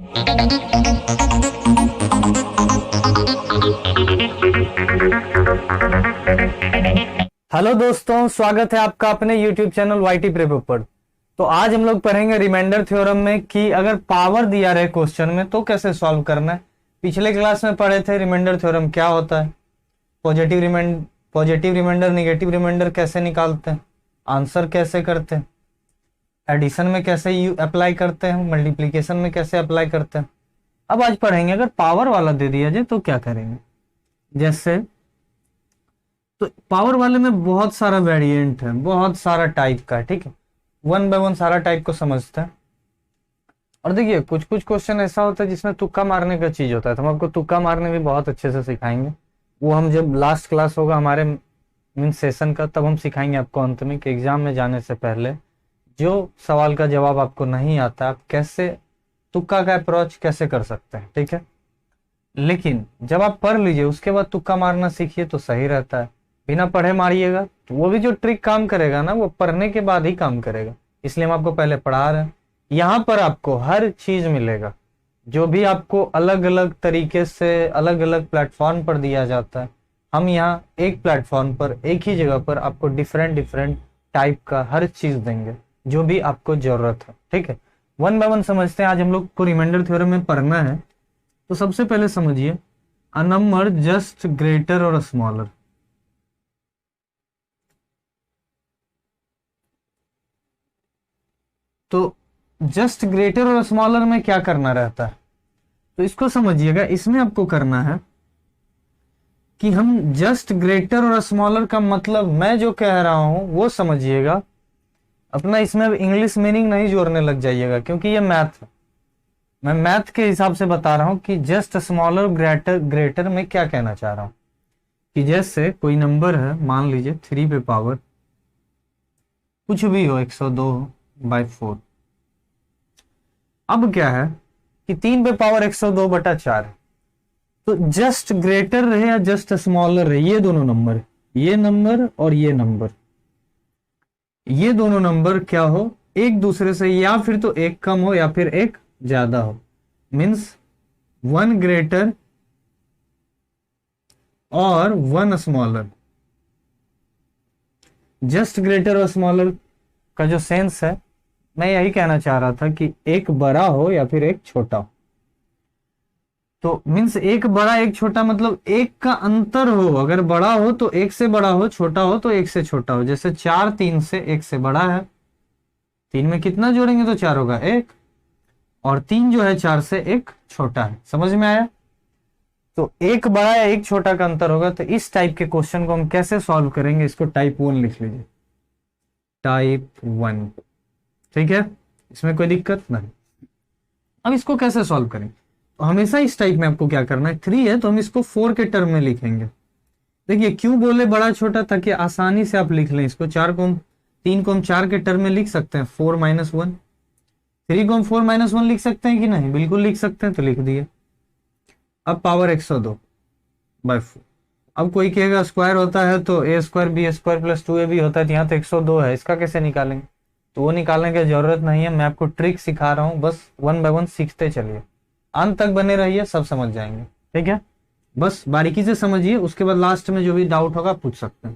Hello दोस्तों, स्वागत है आपका अपने YouTube चैनल YT प्रेप पर। तो आज हम लोग पढ़ेंगे रिमाइंडर थ्योरम में कि अगर पावर दिया रहे क्वेश्चन में तो कैसे सॉल्व करना है। पिछले क्लास में पढ़े थे रिमाइंडर थ्योरम क्या होता है, पॉजिटिव रिमाइंडर निगेटिव रिमाइंडर कैसे निकालते हैं, आंसर कैसे करते हैं, एडिशन में कैसे अप्लाई करते हैं, मल्टीप्लीकेशन में कैसे अप्लाई करते हैं। अब आज पढ़ेंगे अगर पावर वाला दे दिया जाए तो क्या करेंगे। जैसे तो पावर वाले में बहुत सारा वेरिएंट है, बहुत सारा टाइप का है, ठीक है। वन बाय वन सारा टाइप को समझते हैं। और देखिए कुछ कुछ क्वेश्चन ऐसा होता है जिसमें तुक्का मारने का चीज होता है, तो हम आपको तुक्का मारने भी बहुत अच्छे से सिखाएंगे। वो हम जब लास्ट क्लास होगा हमारे मीन सेशन का, तब हम सिखाएंगे आपको अंत में कि एग्जाम में जाने से पहले जो सवाल का जवाब आपको नहीं आता आप कैसे तुक्का का अप्रोच कैसे कर सकते हैं, ठीक है। लेकिन जब आप पढ़ लीजिए उसके बाद तुक्का मारना सीखिए तो सही रहता है। बिना पढ़े मारिएगा तो वो भी जो ट्रिक काम करेगा ना वो पढ़ने के बाद ही काम करेगा, इसलिए हम आपको पहले पढ़ा रहे हैं। यहाँ पर आपको हर चीज मिलेगा जो भी आपको अलग अलग तरीके से अलग अलग प्लेटफॉर्म पर दिया जाता है। हम यहाँ एक प्लेटफॉर्म पर एक ही जगह पर आपको डिफरेंट टाइप का हर चीज देंगे जो भी आपको जरूरत है, ठीक है। वन बाय वन समझते हैं। आज हम लोग को रिमाइंडर थ्योरम में पढ़ना है। तो सबसे पहले समझिए अ नंबर जस्ट ग्रेटर और स्मॉलर। तो जस्ट ग्रेटर और स्मॉलर में क्या करना रहता है, तो इसको समझिएगा। इसमें आपको करना है कि हम जस्ट ग्रेटर और स्मॉलर का मतलब मैं जो कह रहा हूं वो समझिएगा। अपना इसमें अब इंग्लिश मीनिंग नहीं जोड़ने लग जाइएगा क्योंकि ये मैथ है। मैं मैथ के हिसाब से बता रहा हूं कि जस्ट स्मॉलर ग्रेटर में क्या कहना चाह रहा हूं कि जैसे कोई नंबर है, मान लीजिए 3 पे पावर कुछ भी हो 102/4। अब क्या है कि 3 पे पावर 102/4 है। तो जस्ट ग्रेटर रहे या जस्ट स्मॉलर रहे, ये दोनों नंबर, ये नंबर और ये नंबर, ये दोनों नंबर क्या हो एक दूसरे से या फिर तो एक कम हो या फिर एक ज्यादा हो। मीन्स 1 ग्रेटर और 1 स्मॉलर। जस्ट ग्रेटर और स्मॉलर का जो सेंस है मैं यही कहना चाह रहा था कि एक बड़ा हो या फिर एक छोटा हो। तो मीन्स एक बड़ा एक छोटा मतलब एक का अंतर हो, अगर बड़ा हो तो एक से बड़ा हो, छोटा हो तो एक से छोटा हो। जैसे 4 3 से 1 से बड़ा है, 3 में कितना जोड़ेंगे तो 4 होगा 1, और 3 जो है 4 से 1 छोटा है। समझ में आया। तो एक बड़ा या एक छोटा का अंतर होगा। तो इस टाइप के क्वेश्चन को हम कैसे सॉल्व करेंगे, इसको टाइप 1 लिख लीजिए, टाइप 1, ठीक है। इसमें कोई दिक्कत नहीं। अब इसको कैसे सॉल्व करें, तो हमेशा इस टाइप में आपको क्या करना है, 3 है तो हम इसको 4 के टर्म में लिखेंगे। देखिए क्यों बोले बड़ा छोटा, ताकि आसानी से आप लिख लें इसको। 3 को हम 4 के टर्म में लिख सकते हैं 4 - 1। 3 को हम 4 - 1 लिख सकते हैं कि नहीं, बिल्कुल लिख सकते हैं, तो लिख दिए। अब पावर 102/4। अब कोई कहेगा स्क्वायर होता है तो a² b² + 2ab होता है, तो यहाँ तो 102 है, इसका कैसे निकालेंगे। तो वो निकालने की जरूरत नहीं है, मैं आपको ट्रिक सिखा रहा हूँ, बस वन बाय वन सीखते चलिए, अंत तक बने रहिए, सब समझ जाएंगे, ठीक है। बस बारीकी से समझिए, उसके बाद लास्ट में जो भी डाउट होगा पूछ सकते हैं।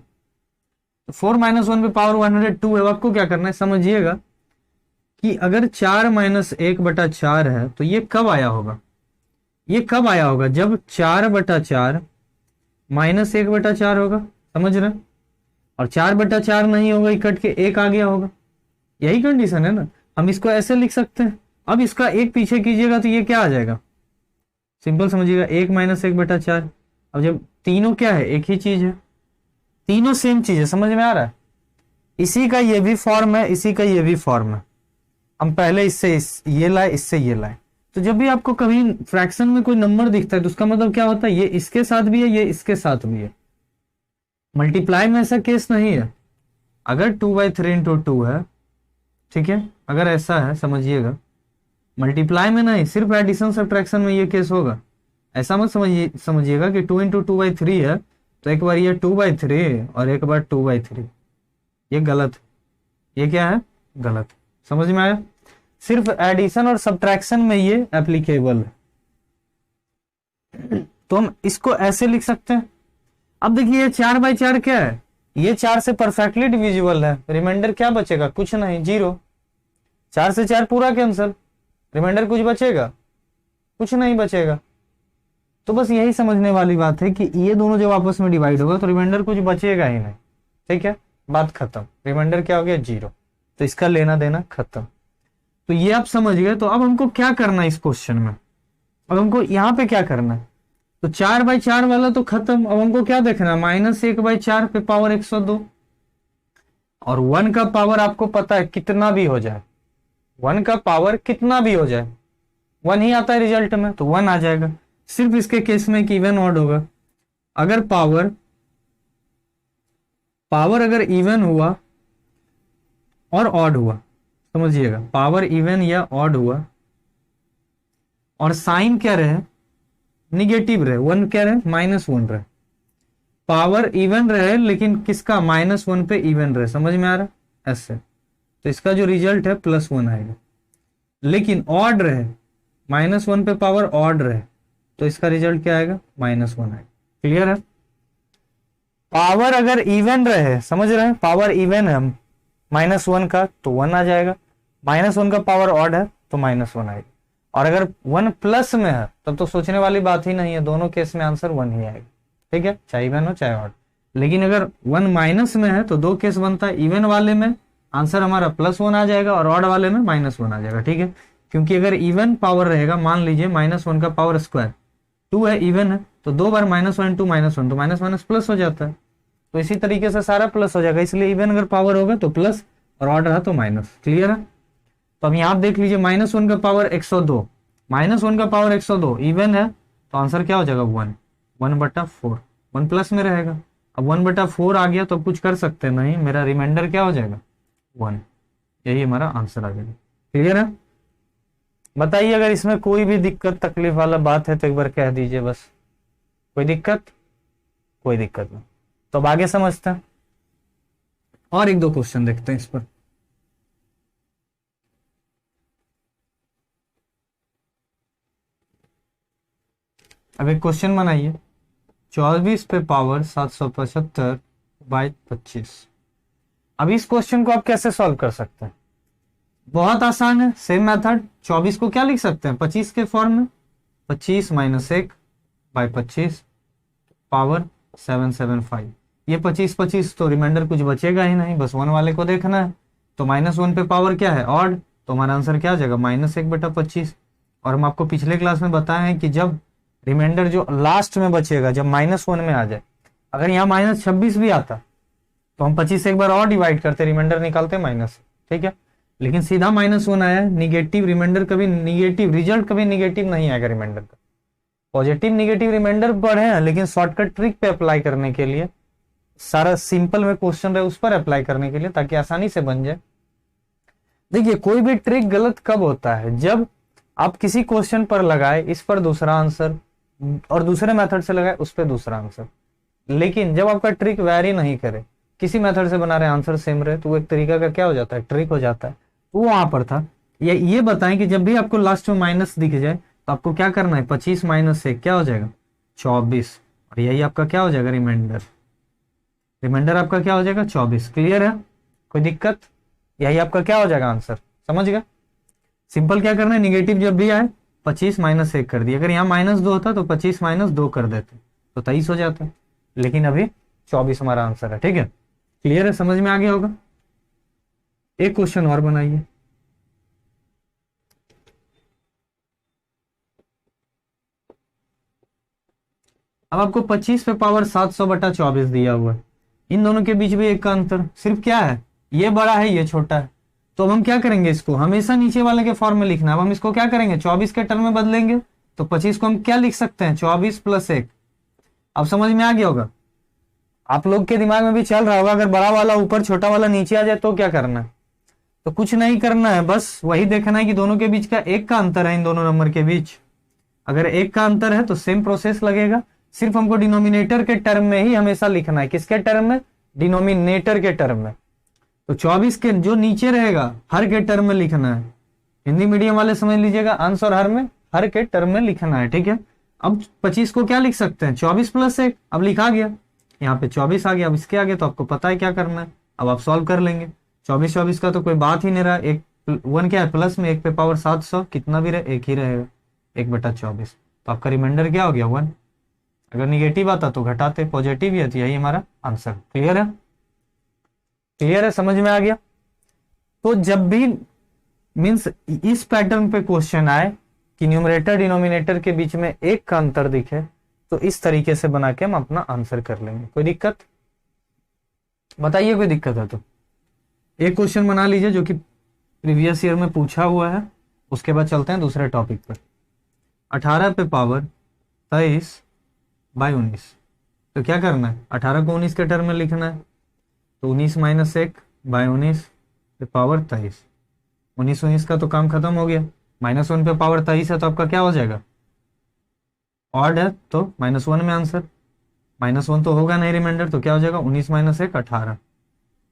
तो 4 - 1 पे पावर 102 है। आपको क्या करना है समझिएगा कि अगर 4 - 1/4 है तो ये कब आया होगा, ये कब आया होगा जब 4/4 - 1/4 होगा, समझ रहे। और 4/4 नहीं होगा, इकट के 1 आ गया होगा, यही कंडीशन है ना। हम इसको ऐसे लिख सकते हैं। अब इसका एक पीछे कीजिएगा तो ये क्या आ जाएगा, सिंपल समझिएगा, 1 - 1/4। अब जब तीनों क्या है, एक ही चीज है, तीनों सेम चीज है, समझ में आ रहा है। इसी का ये भी फॉर्म है, इसी का ये भी फॉर्म है। हम पहले इससे ये लाए, इससे ये लाए। तो जब भी आपको कभी फ्रैक्शन में कोई नंबर दिखता है तो उसका मतलब क्या होता है, ये इसके साथ भी है, ये इसके साथ भी है। मल्टीप्लाई में ऐसा केस नहीं है। अगर 2/3 × 2 है, ठीक है, अगर ऐसा है समझिएगा, मल्टीप्लाई में नहीं, सिर्फ एडिशन सब्ट्रैक्शन में ये केस होगा। ऐसा मत समझिएगा कि 2 × 2/3 है तो एक बार ये 2/3 और एक बार 2/3, ये गलत, ये क्या है, गलत। समझ में आया। सिर्फ एडिशन और सब्ट्रैक्शन में ये एप्लीकेबल है। तो हम इसको ऐसे लिख सकते हैं। अब देखिए ये 4/4 क्या है, ये 4 से परफेक्टली डिविजिबल है, रिमाइंडर क्या बचेगा, कुछ नहीं, 0। 4 से 4 पूरा कैंसिल, रिमाइंडर कुछ बचेगा, कुछ नहीं बचेगा। तो बस यही समझने वाली बात है कि ये दोनों जब आपस में डिवाइड होगा तो रिमाइंडर कुछ बचेगा ही नहीं। ठीक है, बात खत्म, रिमाइंडर क्या हो गया, 0। तो इसका लेना देना खत्म। तो ये आप समझ गए। तो अब हमको क्या करना है इस क्वेश्चन में, अब हमको यहाँ पे क्या करना है, तो 4/4 वाला तो खत्म। अब हमको क्या देखना है, -1/4 पे पावर 102, और 1 का पावर आपको पता है कितना भी हो जाए, 1 का पावर कितना भी हो जाए 1 ही आता है रिजल्ट में, तो 1 आ जाएगा। सिर्फ इसके केस में कि इवन ऑड होगा। अगर पावर अगर इवन हुआ और ऑड हुआ, समझिएगा, पावर इवन या ऑड हुआ और साइन क्या रहे, निगेटिव रहे, 1 क्या रहे, -1 रहे, पावर इवन रहे लेकिन किसका, -1 पे इवन रहे, समझ में आ रहा है ऐसे, तो इसका जो रिजल्ट है +1 आएगा। लेकिन ऑड रहे, -1 पे पावर ऑड रहे, तो इसका रिजल्ट क्या आएगा, -1 आएगा। क्लियर है। पावर अगर इवन रहे, समझ रहे हैं, पावर इवन है -1 का तो 1 आ जाएगा, -1 का पावर ऑड है तो -1 आएगा। और अगर 1 प्लस में है तब तो सोचने वाली बात ही नहीं है, दोनों केस में आंसर 1 ही आएगा। ठीक है, चाहे इवन हो चाहे ऑड। लेकिन अगर 1 माइनस में है तो दो केस बनता है, इवन वाले में आंसर हमारा +1 आ जाएगा और ऑड वाले में -1 आ जाएगा। ठीक है, क्योंकि अगर इवन पावर रहेगा, मान लीजिए -1 का पावर स्क्वायर 2 है, इवन है, तो 2 बार -1 2 -1 तो माइनस प्लस हो जाता है। तो इसी तरीके से सारा प्लस हो जाएगा, इसलिए इवन अगर पावर होगा तो प्लस और ऑड रहा तो माइनस। क्लियर है। तो अब यहाँ देख लीजिए, -1 का पावर 102, -1 का पावर 102 इवन है, तो आंसर क्या हो जाएगा, 1/4, 1 प्लस में रहेगा। अब 1/4 आ गया तो कुछ कर सकते नहीं, मेरा रिमाइंडर क्या हो जाएगा, 1। यही हमारा आंसर आ जाएगा। क्लियर है। बताइए अगर इसमें कोई भी दिक्कत तकलीफ वाला बात है तो एक बार कह दीजिए बस। कोई दिक्कत, कोई दिक्कत नहीं। तो अब आगे समझते हैं और 1-2 क्वेश्चन देखते हैं इस पर। अब एक क्वेश्चन बनाइए, 24 पे पावर 775/25। अब इस क्वेश्चन को आप कैसे सॉल्व कर सकते हैं, बहुत आसान है, सेम मेथड। 24 को क्या लिख सकते हैं, 25 के फॉर्म में, 25 - 1/25 पावर 775। ये 25 तो रिमाइंडर कुछ बचेगा ही नहीं, बस 1 वाले को देखना है। तो -1 पे पावर क्या है, ऑड, तो हमारा आंसर क्या आ जाएगा, -1/25। और हम आपको पिछले क्लास में बताए हैं कि जब रिमाइंडर जो लास्ट में बचेगा, जब -1 में आ जाए, अगर यहाँ -26 भी आता तो हम 25 से एक बार और डिवाइड करते, रिमाइंडर निकालते माइनस। ठीक है, लेकिन सीधा -1 आया, निगेटिव रिमाइंडर कभी निगेटिव, रिजल्ट कभी निगेटिव नहीं आएगा रिमाइंडर का। पॉजिटिव निगेटिव रिमाइंडर बढ़े हैं, लेकिन शॉर्टकट ट्रिक पे अप्लाई करने के लिए, सारा सिंपल में क्वेश्चन रहे उस पर अप्लाई करने के लिए, ताकि आसानी से बन जाए। देखिए कोई भी ट्रिक गलत कब होता है, जब आप किसी क्वेश्चन पर लगाए इस पर दूसरा आंसर और दूसरे मेथड से लगाए उस पर दूसरा आंसर, लेकिन जब आपका ट्रिक वैरी नहीं करे, किसी मेथड से बना रहे आंसर सेम रहे, तो वो एक तरीका का क्या हो जाता है, ट्रिक हो जाता है। वो वहां पर था। ये बताएं कि जब भी आपको लास्ट में माइनस दिख जाए तो आपको क्या करना है, 25 - 1 क्या हो जाएगा, 24, और यही आपका क्या हो जाएगा, रिमाइंडर आपका क्या हो जाएगा, 24। क्लियर है, कोई दिक्कत, यही आपका क्या हो जाएगा आंसर, समझ गया। सिंपल क्या करना है, निगेटिव जब भी आए 25 - 1 कर दिया। अगर यहाँ -2 होता तो 25 - 2 कर देते तो 23 हो जाता, लेकिन अभी 24 हमारा आंसर है। ठीक है, क्लियर है, समझ में आ गया होगा। एक क्वेश्चन और बनाइए। अब आपको 25 पे पावर 700/24 दिया हुआ है, इन दोनों के बीच भी एक का अंतर सिर्फ क्या है, ये बड़ा है ये छोटा है। तो अब हम क्या करेंगे, इसको हमेशा नीचे वाले के फॉर्म में लिखना है। अब हम इसको क्या करेंगे, 24 के टर्म में बदलेंगे, तो 25 को हम क्या लिख सकते हैं, 24 + 1। अब समझ में आ गया होगा, आप लोग के दिमाग में भी चल रहा होगा, अगर बड़ा वाला ऊपर छोटा वाला नीचे आ जाए तो क्या करना है। तो कुछ नहीं करना है, बस वही देखना है कि दोनों के बीच का 1 का अंतर है, इन दोनों नंबर के बीच अगर 1 का अंतर है तो सेम प्रोसेस लगेगा। सिर्फ हमको डिनोमिनेटर के टर्म में ही हमेशा लिखना है। किसके टर्म में, डिनोमिनेटर के टर्म में। तो 24 के जो नीचे रहेगा हर के टर्म में लिखना है, हिंदी मीडियम वाले समझ लीजिएगा, अंश और हर में, हर के टर्म में लिखना है, ठीक है। अब 25 को क्या लिख सकते हैं, 24 प्लस 1, अब लिखा गया, यहाँ पे 24 आ गया। अब इसके आगे तो आपको पता है क्या करना है, अब आप सॉल्व कर लेंगे। 24 का तो कोई बात ही नहीं रहा, एक 1 क्या है प्लस में, 1 पे पावर 700, कितना भी रहे एक ही रहेगा, 1/24। तो आपका रिमाइंडर क्या हो गया 1। अगर निगेटिव आता तो घटाते, पॉजिटिव है तो यही हमारा आंसर। क्लियर है, क्लियर है, समझ में आ गया। तो जब भी मीन्स इस पैटर्न पे क्वेश्चन आए कि न्यूमरेटर डिनोमिनेटर के बीच में 1 का अंतर दिखे, तो इस तरीके से बना के हम अपना आंसर कर लेंगे। कोई दिक्कत बताइए, कोई दिक्कत है तो एक क्वेश्चन बना लीजिए जो कि प्रीवियस ईयर में पूछा हुआ है, उसके बाद चलते हैं दूसरे टॉपिक पर। 18 पे पावर 23/19, तो क्या करना है, 18 को 19 के टर्म में लिखना है, तो 19 - 1/19 पे पावर 23। 19 का तो काम खत्म हो गया, -1 पे पावर 23 है तो आपका क्या हो जाएगा, ऑड है तो -1 में आंसर, -1 तो होगा नहीं रिमाइंडर, तो क्या हो जाएगा 19 - 1 18,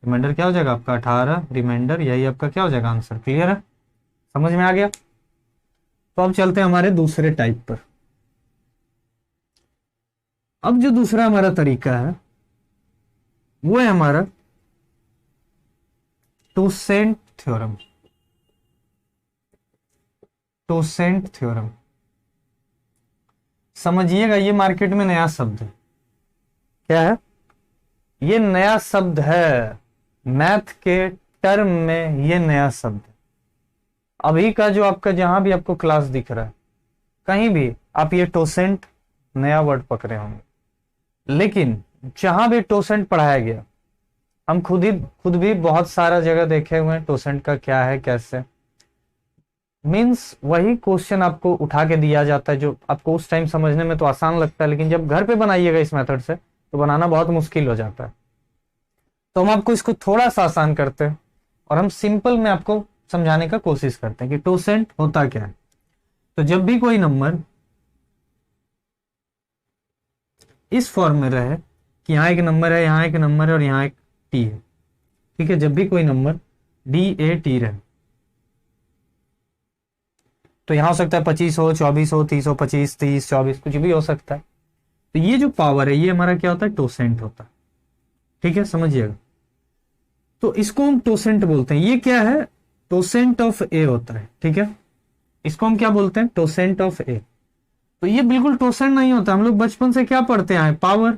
रिमाइंडर क्या हो जाएगा आपका 18, रिमाइंडर यही आपका क्या हो जाएगा आंसर। क्लियर है, समझ में आ गया। तो अब चलते हैं हमारे दूसरे टाइप पर। अब जो दूसरा हमारा तरीका है वो है हमारा टोसेंट थ्योरम। टोसेंट थ्योरम समझिएगा, ये मार्केट में नया शब्द है। क्या है ये, नया शब्द है, मैथ के टर्म में ये नया शब्द है। अभी का जो आपका जहां भी आपको क्लास दिख रहा है, कहीं भी आप ये टोसेंट नया वर्ड पकड़े होंगे, लेकिन जहां भी टोसेंट पढ़ाया गया, हम खुद भी बहुत सारा जगह देखे हुए हैं टोसेंट का क्या है कैसे। मीन्स वही क्वेश्चन आपको उठा के दिया जाता है जो आपको उस टाइम समझने में तो आसान लगता है, लेकिन जब घर पे बनाइएगा इस मेथड से तो बनाना बहुत मुश्किल हो जाता है। तो हम आपको इसको थोड़ा सा आसान करते हैं और हम सिंपल में आपको समझाने का कोशिश करते हैं कि टोसेंट होता क्या है। तो जब भी कोई नंबर इस फॉर्म में रहे कि यहाँ एक नंबर है, यहाँ एक नंबर है और यहाँ एक टी है, ठीक है, जब भी कोई नंबर DAT रहे, तो यहां हो सकता है 25 हो, 24 हो, 30 हो, 25, 30, 24, कुछ भी हो सकता है। तो ये जो पावर है ये हमारा क्या होता है, टोसेंट होता है। ठीक है, समझिएगा। तो इसको हम टोसेंट बोलते हैं। ये क्या है, टोसेंट ऑफ ए होता है। ठीक है, इसको हम क्या बोलते हैं, टोसेंट ऑफ ए। तो ये बिल्कुल टोसेंट नहीं होता। हम लोग बचपन से क्या पढ़ते आए, पावर।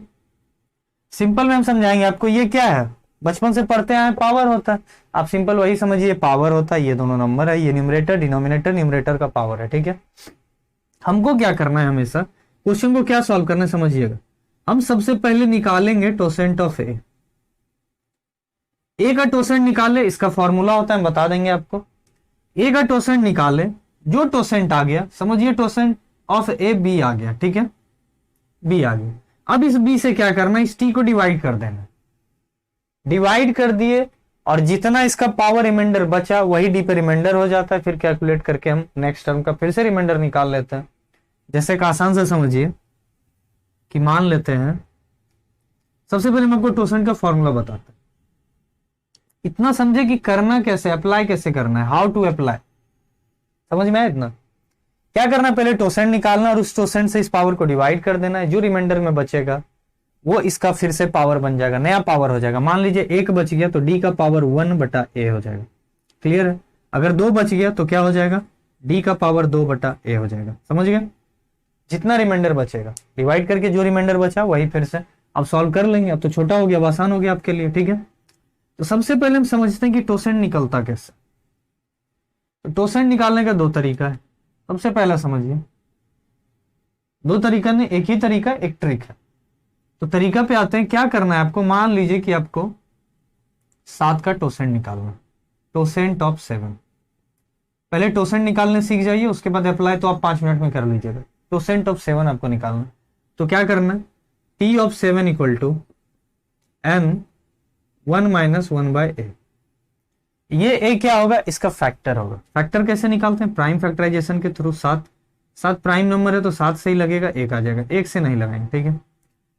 सिंपल में हम समझाएंगे आपको, ये क्या है, बचपन से पढ़ते आए पावर होता है। आप सिंपल वही समझिए, पावर होता है, ये दोनों नंबर है, ये न्यूमरेटर डिनोमिनेटर, न्यूमरेटर का पावर है। ठीक है, हमको क्या करना है, हमेशा क्वेश्चन को क्या सॉल्व करना है समझिएगा। हम सबसे पहले निकालेंगे टोसेंट ऑफ ए। ए का टोसेंट निकाले, इसका फॉर्मूला होता है, हम बता देंगे आपको। ए का टोसेंट निकाले, जो टोसेंट आ गया समझिए टोसेंट ऑफ ए बी आ गया। ठीक है, बी आ गया। अब इस बी से क्या करना है, इस टी को डिवाइड कर देना। डिवाइड कर दिए और जितना इसका पावर रिमाइंडर बचा वही डी पे रिमाइंडर हो जाता है। फिर कैलकुलेट करके हम नेक्स्ट टर्म का फिर से रिमाइंडर निकाल लेते हैं। जैसे कि आसान से समझिए कि मान लेते हैं, सबसे पहले मैं आपको टोसेंट का फॉर्मूला बताता हूं। इतना समझे कि करना कैसे, अप्लाई कैसे करना है, हाउ टू अप्लाई, समझ में आया इतना। क्या करना है, पहले टोसेंट निकालना और उस टोसेंट से इस पावर को डिवाइड कर देना है। जो रिमाइंडर में बचेगा वो इसका फिर से पावर बन जाएगा, नया पावर हो जाएगा। मान लीजिए 1 बच गया तो डी का पावर 1/a हो जाएगा। क्लियर है, अगर 2 बच गया तो क्या हो जाएगा, डी का पावर 2/a हो जाएगा। समझ गए, जितना रिमाइंडर बचेगा डिवाइड करके जो रिमाइंडर बचा वही फिर से अब सॉल्व कर लेंगे। अब तो छोटा हो गया, अब आसान हो गया आपके लिए। ठीक है, तो सबसे पहले हम समझते हैं कि टोसेंट निकलता कैसे। तो टोसेंट निकालने का 2 तरीका है। सबसे पहला समझिए, 2 तरीका नहीं, एक ही तरीका, एक ट्रिक है। तो तरीका पे आते हैं। क्या करना है आपको, मान लीजिए कि आपको 7 का टोसेंट निकालना, टोसेंट ऑफ 7। पहले टोसेंट निकालने सीख जाइए, उसके बाद अप्लाई तो आप 5 मिनट में कर लीजिएगा। टोसेंट ऑफ 7 आपको निकालना, तो क्या करना है, T of 7 equal to n 1 - 1/a। ये a क्या होगा, इसका फैक्टर होगा। फैक्टर कैसे निकालते हैं, प्राइम फैक्टराइजेशन के थ्रू। 7 प्राइम नंबर है तो 7 से ही लगेगा, 1 आ जाएगा, 1 से नहीं लगाएंगे। ठीक है,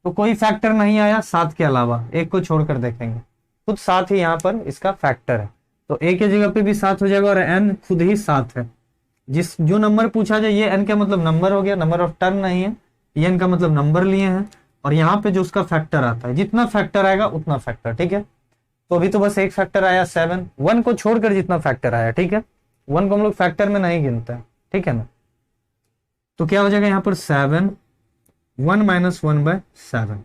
तो कोई फैक्टर नहीं आया 7 के अलावा, 1 को छोड़कर देखेंगे, खुद 7 ही यहाँ पर इसका फैक्टर है। तो a के जगह पे भी 7 हो जाएगा और n खुद ही 7 है। जो नंबर पूछा जाए, ये n का मतलब नंबर हो गया, नंबर ऑफ टर्म नहीं है, ये n का मतलब नंबर लिए हैं, और यहाँ पे जो उसका फैक्टर आता है, जितना फैक्टर आएगा उतना फैक्टर, ठीक है। तो अभी तो बस एक फैक्टर आया 7, 1 को छोड़कर जितना फैक्टर आया, ठीक है। 1 को हम लोग फैक्टर में नहीं गिनते हैं, ठीक है ना। तो क्या हो जाएगा यहाँ पर 7, 1 माइनस 1/7।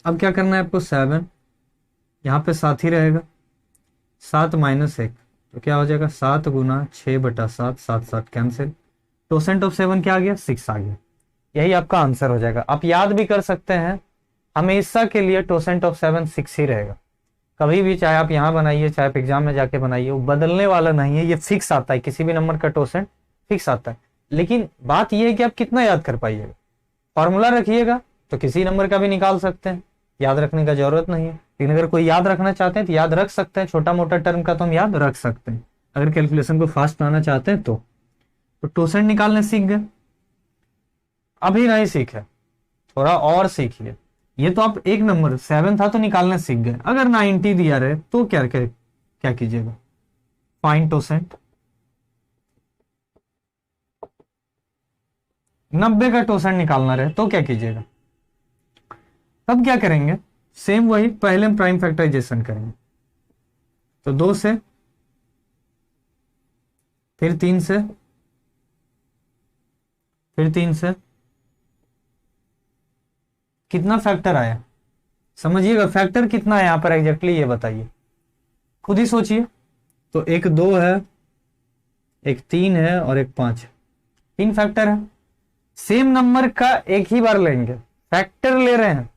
अब क्या करना है आपको, 7 यहाँ पे 7 ही रहेगा, 7 माइनस 1, तो क्या हो जाएगा 7 गुना 6/7, 7 7 कैंसिल, टोसेंट ऑफ 7 क्या आ गया, 6 आ गया। यही आपका आंसर हो जाएगा। आप याद भी कर सकते हैं, हमेशा के लिए टोसेंट ऑफ 7 6 ही रहेगा। कभी भी चाहे आप यहाँ बनाइए, चाहे आप एग्जाम में जाके बनाइए, वो बदलने वाला नहीं है, ये फिक्स आता है, किसी भी नंबर का टोसेंट फिक्स आता है। लेकिन बात यह है कि आप कितना याद कर पाइएगा। फॉर्मूला रखिएगा तो किसी नंबर का भी निकाल सकते हैं, याद रखने का जरूरत नहीं है। लेकिन अगर कोई याद रखना चाहते हैं तो याद रख सकते हैं, छोटा मोटा टर्म का तो हम याद रख सकते हैं, अगर कैलकुलेशन को फास्ट बनाना चाहते हैं तो टोसेंट निकालने सीख गए। अभी नहीं सीखे, थोड़ा और सीखिए। ये तो आप एक नंबर 7 था तो निकालने सीख गए, अगर 90 दिया रहे तो क्या कीजिएगा, फाइंड टोसेंट। 90 का टोसेंट निकालना रहे तो क्या कीजिएगा, तब क्या करेंगे, सेम वही, पहले हम प्राइम फैक्टराइजेशन करेंगे। तो 2 से, फिर 3 से, फिर 3 से, कितना फैक्टर आया समझिएगा, फैक्टर कितना है यहां पर एग्जैक्टली ये बताइए, खुद ही सोचिए। तो एक 2 है, एक 3 है और एक 5 है, 3 फैक्टर है। सेम नंबर का एक ही बार लेंगे, फैक्टर ले रहे हैं,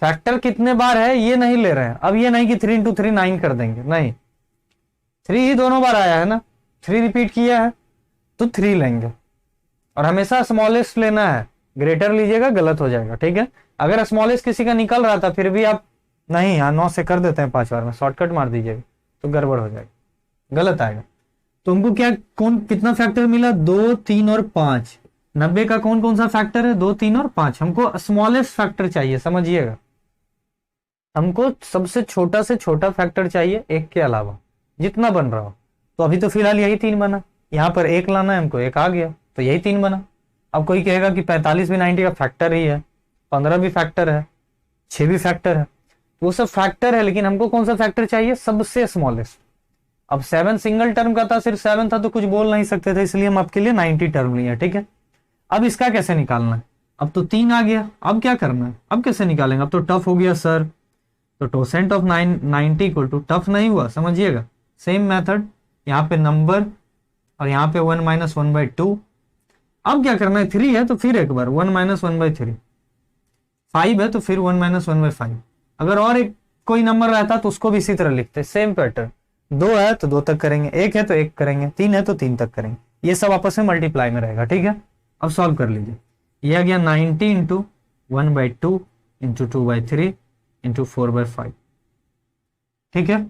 फैक्टर कितने बार है ये नहीं ले रहे हैं। अब ये नहीं कि 3 × 3 9 कर देंगे, नहीं, 3 ही दोनों बार आया है ना, 3 रिपीट किया है तो 3 लेंगे। और हमेशा स्मॉलेस्ट लेना है, ग्रेटर लीजिएगा गलत हो जाएगा, ठीक है। अगर स्मॉलेस्ट किसी का निकल रहा था फिर भी आप नहीं, यहाँ 9 से कर देते हैं 5 बार में, शॉर्टकट मार दीजिएगा तो गड़बड़ हो जाएगा, गलत आएगा। तो हमको क्या, कितना फैक्टर मिला, 2 3 और 5। 90 का कौन कौन सा फैक्टर है, 2 3 और 5। हमको स्मॉलेस्ट फैक्टर चाहिए, समझिएगा, हमको सबसे छोटा से छोटा फैक्टर चाहिए एक के अलावा, जितना बन रहा हो। तो अभी तो फिलहाल यही 3 बना, यहाँ पर 1 लाना है हमको, 1 आ गया तो यही 3 बना। अब कोई कहेगा कि 45 भी 90 का फैक्टर ही है, 15 भी फैक्टर है, 6 भी फैक्टर है, वो सब फैक्टर है, लेकिन हमको कौन सा फैक्टर चाहिए, सबसे स्मॉलेस्ट। अब 7 सिंगल टर्म का था, सिर्फ 7 था तो कुछ बोल नहीं सकते थे, इसलिए हम आपके लिए 90 टर्म लिए, ठीक है। अब इसका कैसे निकालना है, अब तो 3 आ गया, अब क्या करना है, अब कैसे निकालेंगे, अब तो टफ हो गया सर। तो टोसेंट ऑफ 90 इक्वल टू, टफ नहीं हुआ, समझिएगा, सेम मेथड, यहाँ पे नंबर और यहाँ पे 1 माइनस 1/2। अब क्या करना है, 3 है तो फिर एक बार 1 माइनस 1/3, 5 है तो फिर 1 माइनस 1/5। अगर और एक कोई नंबर रहता तो उसको भी इसी तरह लिखते, सेम पैटर्न। 2 है तो 2 तक करेंगे, 1 है तो 1 करेंगे, 3 है तो 3 तक करेंगे, ये सब आपस में मल्टीप्लाई में रहेगा, ठीक है। अब सॉल्व कर लीजिए, ये आ गया 90 इंटू 1/2 इंटू 2/3 इंटू 4/5, ठीक है।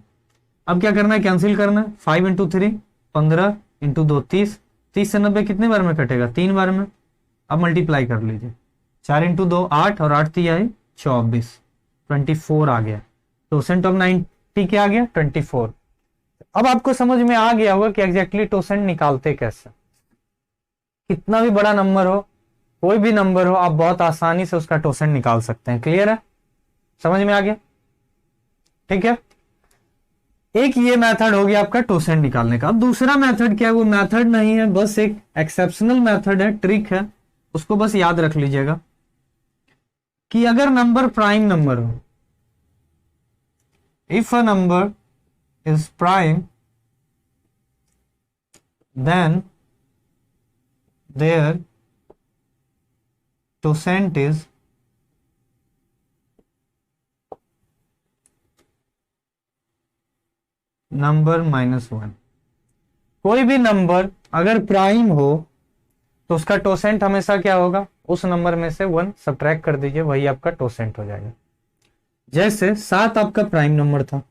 अब क्या करना है, कैंसिल करना है, 5 इंटू 3 15 इंटू 2 30, 30 से 90 कितने बार में कटेगा, 3 बार में। अब मल्टीप्लाई कर लीजिए, 4 इंटू 2 8 और 8 3 आई 24, 24 आ गया। टोसेंट ऑफ 90 क्या आ गया, 24। अब आपको समझ में आ गया होगा कि एग्जैक्टली टोसेंट निकालते कैसे। कितना भी बड़ा नंबर हो, कोई भी नंबर हो, आप बहुत आसानी से उसका टोसेंट निकाल सकते हैं। क्लियर है, समझ में आ गया, ठीक है। एक ये मेथड हो गया आपका टोसेंट निकालने का। अब दूसरा मेथड क्या है, वो मेथड नहीं है, बस एक एक्सेप्शनल मेथड है, ट्रिक है, उसको बस याद रख लीजिएगा कि अगर नंबर प्राइम नंबर हो, if a number is prime then there totient is number -1। कोई भी नंबर अगर प्राइम हो तो उसका टोसेंट हमेशा क्या होगा, उस नंबर में से 1 सब्ट्रैक्ट कर दीजिए, वही आपका टोसेंट हो जाएगा। जैसे 7 आपका प्राइम नंबर था,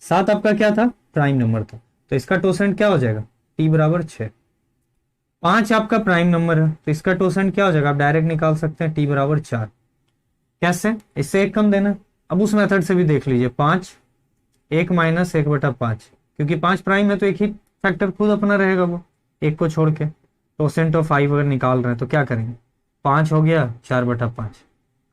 7 आपका क्या था, प्राइम नंबर था, तो इसका टोसेंट क्या हो जाएगा, t बराबर 6। 5 आपका प्राइम नंबर है तो इसका टोसेंट क्या हो जाएगा, आप डायरेक्ट निकाल सकते हैं, t बराबर 4। कैसे, इससे एक कम देना। अब उस मेथड से भी देख लीजिए, 5 1 माइनस 1/5, क्योंकि 5 प्राइम है तो एक ही फैक्टर खुद अपना रहेगा, वो एक को छोड़ के। टोसेंट ऑफ 5 अगर निकाल रहे हैं तो क्या करेंगे, 5 हो गया 4/5,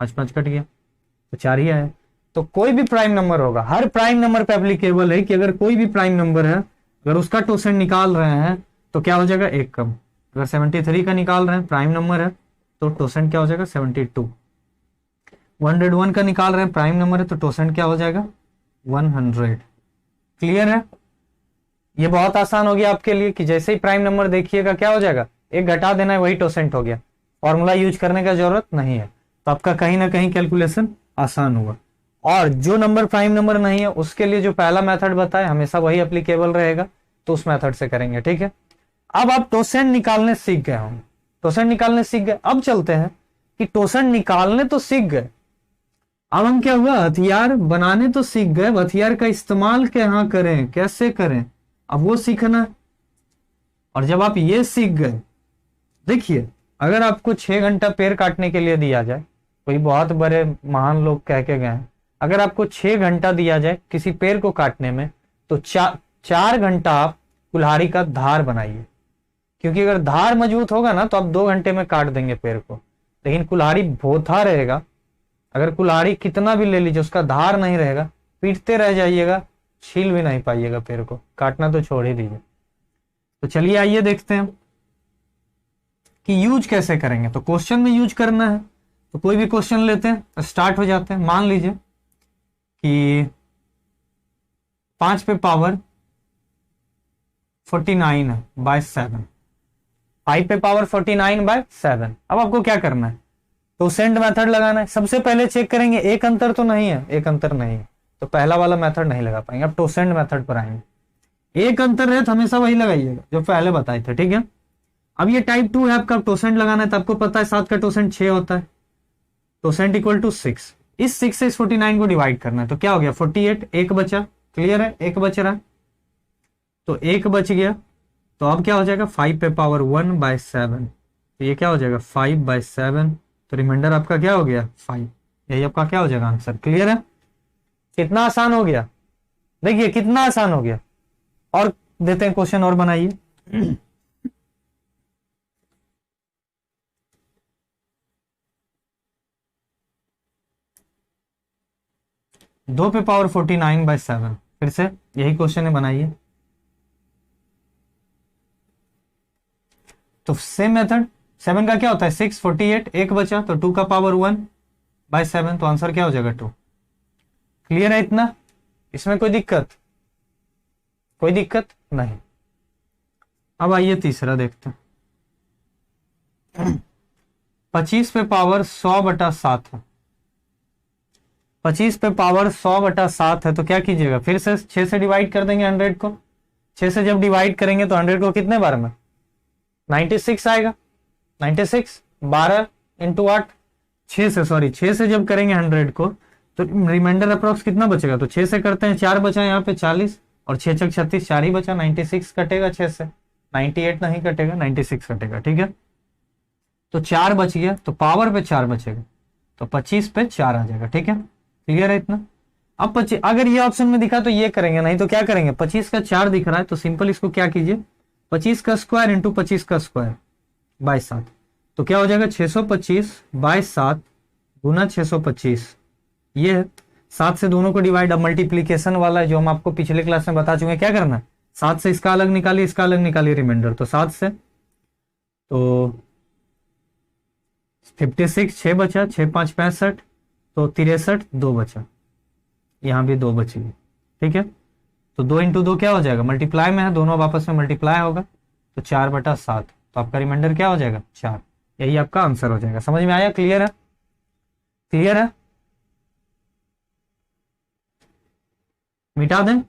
5 कट गया तो 4 ही आया। तो कोई भी प्राइम नंबर होगा, हर प्राइम नंबर पे एप्लीकेबल है कि अगर कोई भी प्राइम नंबर है, अगर उसका टोसेंट निकाल रहे हैं तो क्या हो जाएगा, एक कम। अगर 73 का निकाल रहे हैं, प्राइम नंबर है, तो टोसेंट क्या हो जाएगा 72। 101 का निकाल रहे हैं, प्राइम नंबर है, तो टोसेंट क्या हो जाएगा 100। क्लियर है? ये बहुत आसान हो गया आपके लिए कि जैसे ही प्राइम नंबर देखिएगा क्या हो जाएगा, एक घटा देना है, वही टोसेंट हो गया। फॉर्मूला यूज करने का जरूरत नहीं है, तो आपका कहीं ना कहीं कैलकुलेशन आसान होगा। और जो नंबर प्राइम नंबर नहीं है उसके लिए जो पहला मेथड बताए हमेशा वही एप्लीकेबल रहेगा, तो उस मेथड से करेंगे। ठीक है, अब आप टोसेंट निकालने सीख गए होंगे, टोसेंट निकालने सीख गए। अब चलते हैं कि टोसेंट निकालने तो सीख गए, अब हम क्या हुआ, हथियार बनाने तो सीख गए, हथियार का इस्तेमाल क्या करें, कैसे करें, अब वो सीखना है। और जब आप ये सीख गए, देखिए अगर आपको 6 घंटा पेड़ काटने के लिए दिया जाए, कोई बहुत बड़े महान लोग कह के गए हैं, अगर आपको 6 घंटा दिया जाए किसी पेड़ को काटने में, तो 4 घंटा आप कुल्हाड़ी का धार बनाइए, क्योंकि अगर धार मजबूत होगा ना तो आप 2 घंटे में काट देंगे पेड़ को। लेकिन कुल्हाड़ी भोथा रहेगा, अगर कुल्हाड़ी कितना भी ले लीजिए उसका धार नहीं रहेगा, पीटते रह जाइएगा, छील भी नहीं पाइएगा पेड़ को, काटना तो छोड़ ही दीजिए। तो चलिए आइए देखते हैं कि यूज कैसे करेंगे। तो क्वेश्चन में यूज करना है, तो कोई भी क्वेश्चन लेते हैं, स्टार्ट हो जाते हैं। मान लीजिए कि 5 पे पावर 49 है बाय 7, 5 पे पावर 49 बाय 7। अब आपको क्या करना है, टोसेंट मेथड लगाना है। सबसे पहले चेक करेंगे एक अंतर तो नहीं है, एक अंतर नहीं है तो पहला वाला मेथड नहीं लगा पाएंगे, अब टोसेंट मेथड पर आएंगे। एक अंतर है तो हमेशा वही लगाइएगा जो पहले बताए थे। ठीक है, अब ये टाइप 2 है, आपका टोसेंट लगाना है, तो आपको पता है 7 का टोसेंट 6 होता है, टोसेंट इक्वल टू 6। इस 6 से इस 49 को डिवाइड करना है, तो क्या हो गया 48, एक बचा। क्लियर है, एक बच रहा, तो एक बच गया, तो अब क्या हो जाएगा 5 पे पावर 1 बाय 7, तो ये क्या हो जाएगा 5 बाय 7, तो रिमाइंडर आपका क्या हो गया 5। यही आपका क्या हो जाएगा आंसर। क्लियर है, कितना आसान हो गया, देखिए कितना आसान हो गया। और देते हैं क्वेश्चन और बनाइए। 2 पे पावर 49 बाय 7, फिर से यही क्वेश्चन है, बनाइए। तो सेम मेथड, 7 का क्या होता है 6, 48, एक बचा, तो 2 का पावर 1 बाय 7, तो आंसर क्या हो जाएगा 2। क्लियर है इतना, इसमें कोई दिक्कत, कोई दिक्कत नहीं। अब आइए तीसरा देखते हैं। 25 पे पावर 100/7 है, 25 पे पावर 100/7 है, तो क्या कीजिएगा, फिर से 6 से डिवाइड कर देंगे 100 को। 6 से जब डिवाइड करेंगे तो 100 को कितने बार में 96 आएगा, 96, 12 इंटू 8, 6 से जब करेंगे 100 को तो रिमाइंडर अप्रोक्स कितना बचेगा, तो 6 से करते हैं 4 बचा यहाँ पे 40, और 6 छक 36, 4 ही बचा, 96 कटेगा 6 से, 98 नहीं कटेगा, 96 कटेगा। ठीक है, तो 4 बच गया, तो पावर पे 4 बचेगा, तो 25 पे 4 आ जाएगा। ठीक है, क्लियर है इतना। अब 25 अगर ये ऑप्शन में दिखा तो ये करेंगे, नहीं तो क्या करेंगे, 25 का 4 दिख रहा है तो सिंपल इसको क्या कीजिए, 25 का स्क्वायर इंटू 25 का स्क्वायर बाय 7, तो क्या हो जाएगा 625 बाय 7 गुना 625। ये 7 से दोनों को डिवाइड, अब मल्टीप्लीकेशन वाला है जो हम आपको पिछले क्लास में बता चुके हैं, क्या करना है 7 से इसका अलग निकालिए, इसका अलग निकालिए रिमाइंडर, तो 7 से तो 56, 6 बचा, 6 5 65, तो 63, 2 बचा, यहां भी 2 बची। ठीक है, तो 2 इंटू 2 क्या हो जाएगा, मल्टीप्लाई में है, दोनों आपस में मल्टीप्लाई होगा, तो 4/7, तो आपका रिमाइंडर क्या हो जाएगा 4। यही आपका आंसर हो जाएगा। समझ में आया, क्लियर है, क्लियर है, मिटा दें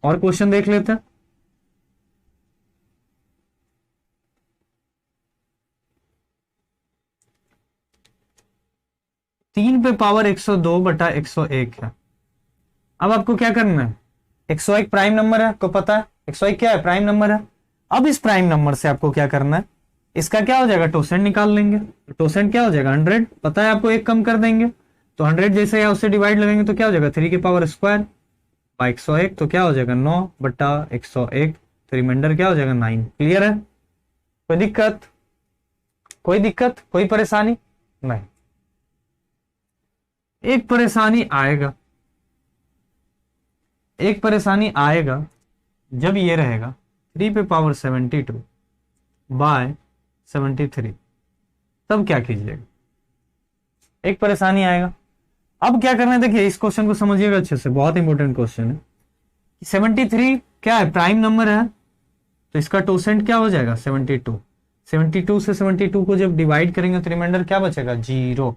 और क्वेश्चन देख लेते हैं। तीन पे पावर 102/101 है। अब आपको क्या करना है, 101 प्राइम नंबर है, आपको पता है 101 क्या है, प्राइम नंबर है। अब इस प्राइम नंबर से आपको क्या करना है, इसका क्या हो जाएगा टोसेंट निकाल लेंगे, टोसेंट क्या हो जाएगा 100, पता है आपको, एक कम कर देंगे, तो 100 जैसे या उससे डिवाइड लगेंगे तो क्या हो जाएगा 3 की पावर स्क्वायर बाई 101, तो क्या हो जाएगा 9/101, तो रिमाइंडर क्या हो जाएगा 9। क्लियर है? कोई दिक्कत, कोई दिक्कत, कोई परेशानी नहीं? एक परेशानी आएगा, एक परेशानी आएगा जब ये रहेगा 3 पे पावर 72 बाय 73, तब क्या कीजिएगा? एक परेशानी आएगा। अब क्या करना है, देखिए इस क्वेश्चन को समझिएगा अच्छे से, बहुत इंपॉर्टेंट क्वेश्चन है। 73 क्या है? प्राइम नंबर है, तो इसका टोसेंट क्या हो जाएगा 72। 72 से 72 को जब डिवाइड करेंगे तो रिमाइंडर क्या बचेगा 0।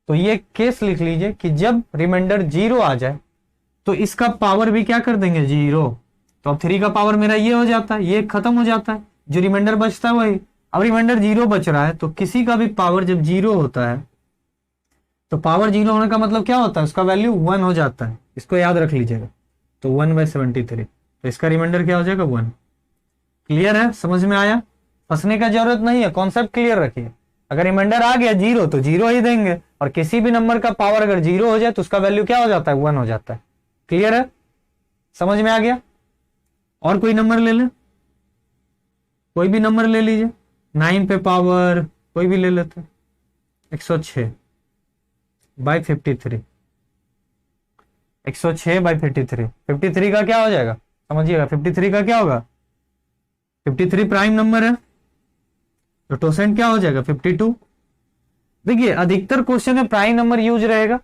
तो ये केस लिख लीजिए कि जब रिमाइंडर 0 आ जाए तो इसका पावर भी क्या कर देंगे 0। तो अब 3 का पावर मेरा ये हो जाता है, ये खत्म हो जाता है, जो रिमाइंडर बचता है वही। अब रिमाइंडर 0 बच रहा है, तो किसी का भी पावर जब 0 होता है तो पावर 0 होने का मतलब क्या होता है, उसका वैल्यू 1 हो जाता है। इसको याद रख लीजिएगा। तो 1/73, तो इसका रिमाइंडर क्या हो जाएगा 1। क्लियर है? समझ में आया? फंसने का जरूरत नहीं है, कॉन्सेप्ट क्लियर रखिए। अगर रिमाइंडर आ गया 0 तो 0 ही देंगे, और किसी भी नंबर का पावर अगर 0 हो जाए तो उसका वैल्यू क्या हो जाता है 1 हो जाता है। क्लियर है? समझ में आ गया? और कोई नंबर ले लें, कोई भी नंबर ले लीजिए, 9 पे पावर कोई भी ले लेते, 106/53, 106/53। 53 का क्या हो जाएगा समझिएगा, 53 का क्या होगा, 53 प्राइम नंबर है, तो टोसेंट क्या हो जाएगा 52। देखिए अधिकतर क्वेश्चन में प्राइम नंबर यूज रहेगा,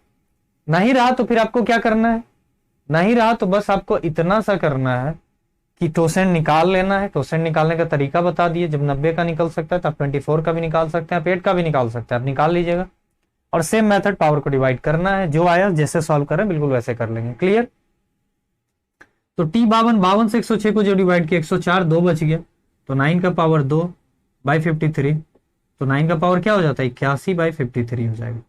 नहीं रहा तो फिर आपको क्या करना है, नहीं रहा तो बस आपको इतना सा करना है कि टोसेंट निकाल लेना है। टोसेंट निकालने का तरीका बता दिए, जब 90 का निकल सकता है तो आप 24 का भी निकाल सकते हैं, आप 8 का भी निकाल सकते हैं, आप निकाल लीजिएगा। और सेम मेथड पावर को डिवाइड करना है, जो आया जैसे सॉल्व करें बिल्कुल वैसे कर लेंगे। क्लियर? तो टी 52 से 106 को जो डिवाइड किया 104, 2 बच गया, तो 9 का पावर 2/53, तो 9 का पावर क्या हो जाता है 81/53 हो जाएगा।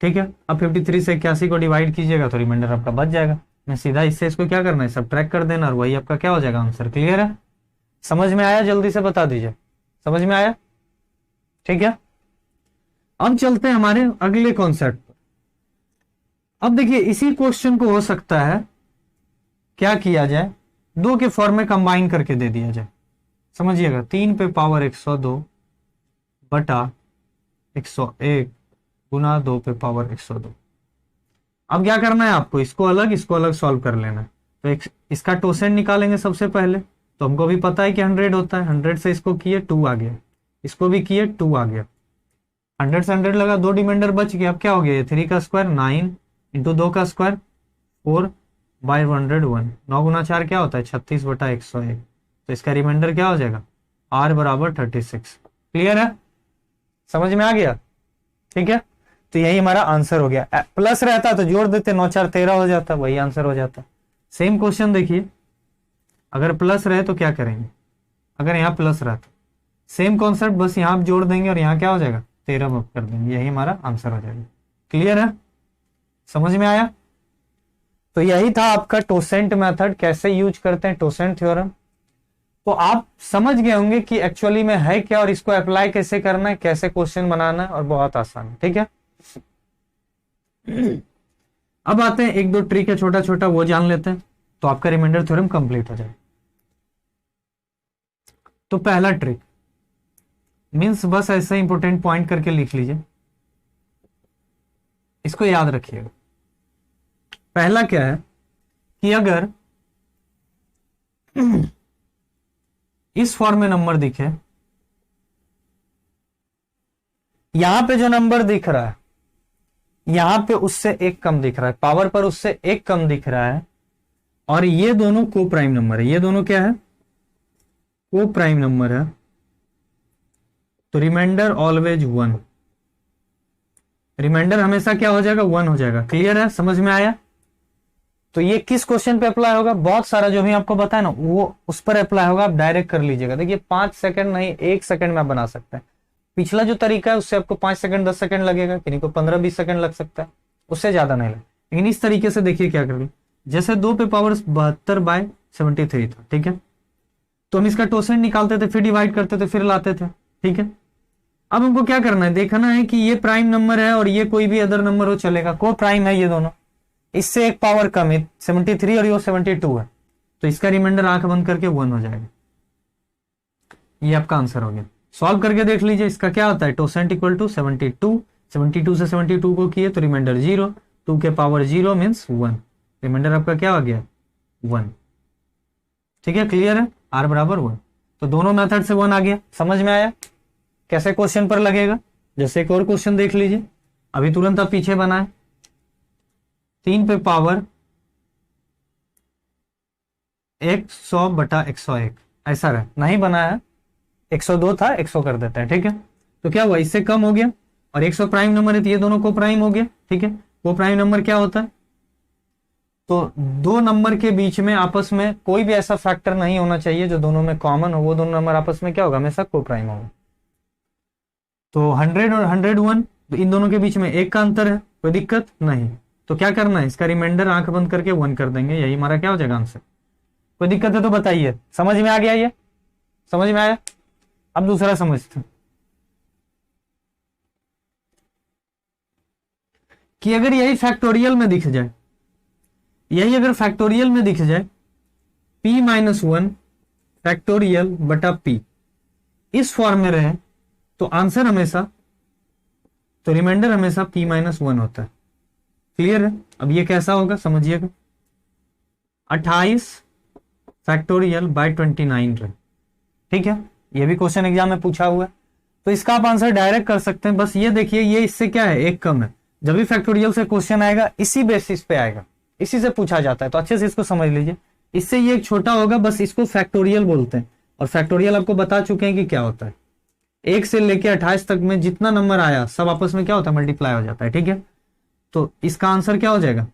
ठीक है, अब 53 से 81 को डिवाइड कीजिएगा तो रिमाइंडर आपका बच जाएगा। मैं सीधा इससे इसको क्या करना है सब्ट्रैक्ट कर देना, और वही आपका क्या हो जाएगा आंसर। क्लियर है? समझ में आया? जल्दी से बता दीजिए, समझ में आया? ठीक है, अब चलते हैं हमारे अगले कॉन्सेप्ट पर। अब देखिए इसी क्वेश्चन को हो सकता है क्या किया जाए, 2 के फॉर्म में कंबाइन करके दे दिया जाए। समझिएगा 3 पे पावर 102/101 गुना 2 पे पावर 102। अब क्या करना है आपको, इसको अलग सॉल्व कर लेना है। तो इसका टोसेंट निकालेंगे सबसे पहले, तो हमको भी पता है कि 100 होता है, 100 से इसको किए 2 आ गया, इसको भी किए 2 आ गया, 100 से 100 लगा, 2 रिमाइंडर बच गया। अब क्या हो गया 3 का स्क्वायर 9 इंटू 2 का स्क्वायर 4/101, 9 गुना 4 क्या होता है 36/101, तो इसका रिमाइंडर क्या हो जाएगा r बराबर 36। क्लियर है? समझ में आ गया? ठीक है, तो यही हमारा आंसर हो गया। प्लस रहता तो जोड़ देते, 9 4 13 हो जाता, वही आंसर हो जाता। सेम क्वेश्चन देखिए, अगर प्लस रहे तो क्या करेंगे, अगर यहाँ प्लस रहता सेम कॉन्सेप्ट, बस यहाँ आप जोड़ देंगे और यहाँ क्या हो जाएगा 13 कर देंगे, यही हमारा आंसर हो जाएगा। क्लियर है? समझ में आया? तो यही था आपका टोसेंट मेथड, कैसे यूज करते हैं टोसेंट थ्योरम। तो आप समझ गए होंगे कि एक्चुअली में है क्या और इसको अप्लाई कैसे करना है, कैसे क्वेश्चन बनाना है, और बहुत आसान है। ठीक है, अब आते हैं 1-2 ट्रिक है छोटा छोटा, वो जान लेते हैं तो आपका रिमाइंडर थ्योरम कंप्लीट हो जाए। तो पहला ट्रिक मींस बस ऐसे इंपॉर्टेंट पॉइंट करके लिख लीजिए, इसको याद रखिएगा। पहला क्या है कि अगर इस फॉर्म में नंबर दिखे, यहां पे जो नंबर दिख रहा है यहां पे उससे एक कम दिख रहा है, पावर पर उससे एक कम दिख रहा है, और ये दोनों को प्राइम नंबर है, ये दोनों क्या है को प्राइम नंबर है, तो रिमाइंडर ऑलवेज 1, रिमाइंडर हमेशा क्या हो जाएगा 1 हो जाएगा। क्लियर है? समझ में आया? तो ये किस क्वेश्चन पे अप्लाई होगा, बहुत सारा जो भी आपको बताया ना वो उस पर अप्लाई होगा, आप डायरेक्ट कर लीजिएगा। देखिए 5 सेकंड नहीं 1 सेकंड में आप बना सकते हैं। पिछला जो तरीका है उससे आपको 5 सेकंड 10 सेकंड लगेगा, किन्हीं को 15-20 सेकंड लग सकता है, उससे ज्यादा नहीं लगे। लेकिन इस तरीके से देखिए क्या करेंगे, जैसे 2 पे पावर 72/73 था, ठीक है, तो हम इसका टोसेंट निकालते थे, फिर डिवाइड करते थे, फिर लाते थे। ठीक है, अब हमको क्या करना है, देखना है कि ये प्राइम नंबर है और ये कोई भी अदर नंबर हो चलेगा, को प्राइम है ये दोनों, इससे एक पावर कम है 73 और ये 72 है, तो इसका रिमाइंडर आंख बंद करके 1 हो जाएगा। ये आपका आंसर हो गया। सॉल्व करके देख लीजिए, इसका क्या होता है, टोसेंट इक्वल टू 72, 72 से 72 को किए तो रिमाइंडर 0, 2 के पावर 0 मीन्स 1, रिमाइंडर आपका क्या हो गया 1। ठीक है, क्लियर है, r बराबर 1। तो दोनों मेथड से 1 आ गया। समझ में आया कैसे क्वेश्चन पर लगेगा? जैसे एक और क्वेश्चन देख लीजिए, अभी तुरंत आप पीछे बनाए, 3 पे पावर 100/101 ऐसा रहे, नहीं बनाया, 102 था 100 कर देता है। ठीक है, तो क्या हुआ, इससे कम हो गया और 100 प्राइम नंबर है तो ये दोनों को प्राइम हो गया। ठीक है, वो प्राइम नंबर क्या होता है, तो दो नंबर के बीच में आपस में कोई भी ऐसा फैक्टर नहीं होना चाहिए जो दोनों में कॉमन हो, वो दोनों नंबर आपस में क्या होगा, हमेशा को प्राइम होगा। तो 100 और 101 इन दोनों के बीच में 1 का अंतर है, कोई दिक्कत नहीं। तो क्या करना है, इसका रिमाइंडर आंख बंद करके 1 कर देंगे, यही हमारा क्या हो जाएगा आंसर। कोई दिक्कत है तो बताइए, समझ में आ गया, ये समझ में आया। अब दूसरा समझते हैं कि अगर यही फैक्टोरियल में दिख जाए, यही अगर फैक्टोरियल में दिख जाए p-1 फैक्टोरियल बटा p इस फॉर्म में रहे, तो आंसर हमेशा, तो रिमाइंडर हमेशा p-1 होता है। क्लियर है? अब ये कैसा होगा समझिएगा, 28 फैक्टोरियल बाय 29 रहे। ठीक है, ये भी क्वेश्चन एग्जाम में पूछा हुआ है, तो इसका आप आंसर डायरेक्ट कर सकते हैं। बस ये देखिए, ये इससे क्या है, 1 कम है। जब भी फैक्टोरियल से क्वेश्चन आएगा इसी बेसिस पे आएगा, इसी से पूछा जाता है, तो अच्छे से इसको समझ लीजिए। इससे ये एक छोटा होगा, बस इसको फैक्टोरियल बोलते हैं। और फैक्टोरियल आपको बता चुके हैं कि क्या होता है, 1 से लेके 28 तक में जितना नंबर आया सब आपस में क्या होता है, मल्टीप्लाई हो जाता है। ठीक है, तो इसका आंसर क्या हो जाएगा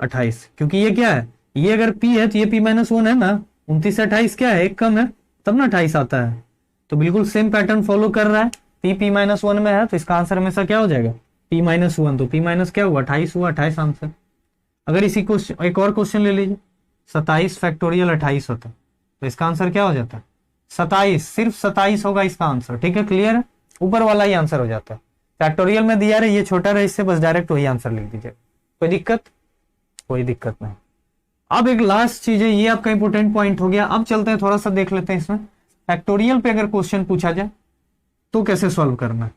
28, क्योंकि ये क्या है, ये अगर p है तो ये p-1 है ना, 29 से 28 क्या है, 1 कम है, तब ना 28 आता है। तो बिल्कुल सेम पैटर्न फॉलो कर रहा है, p-1 में है तो इसका आंसर हमेशा क्या हो जाएगा p-1, तो p- क्या हुआ 28 हुआ, 28 आंसर। अगर इसी क्वेश्चन, एक और क्वेश्चन ले लीजिए, 27 फैक्टोरियल 28 होता है, तो इसका आंसर क्या हो जाता है 27, सिर्फ 27 होगा इसका आंसर। ठीक है, क्लियर है, ऊपर वाला ही आंसर हो जाता है। फैक्टोरियल में दिया रहे, ये छोटा रहे, इससे बस डायरेक्ट वही आंसर लिख दीजिए, कोई दिक्कत, कोई दिक्कत नहीं। अब एक लास्ट चीज है, ये आपका इंपोर्टेंट पॉइंट हो गया। अब चलते हैं थोड़ा सा देख लेते हैं इसमें, फैक्टोरियल पे अगर क्वेश्चन पूछा जाए तो कैसे सॉल्व करना है।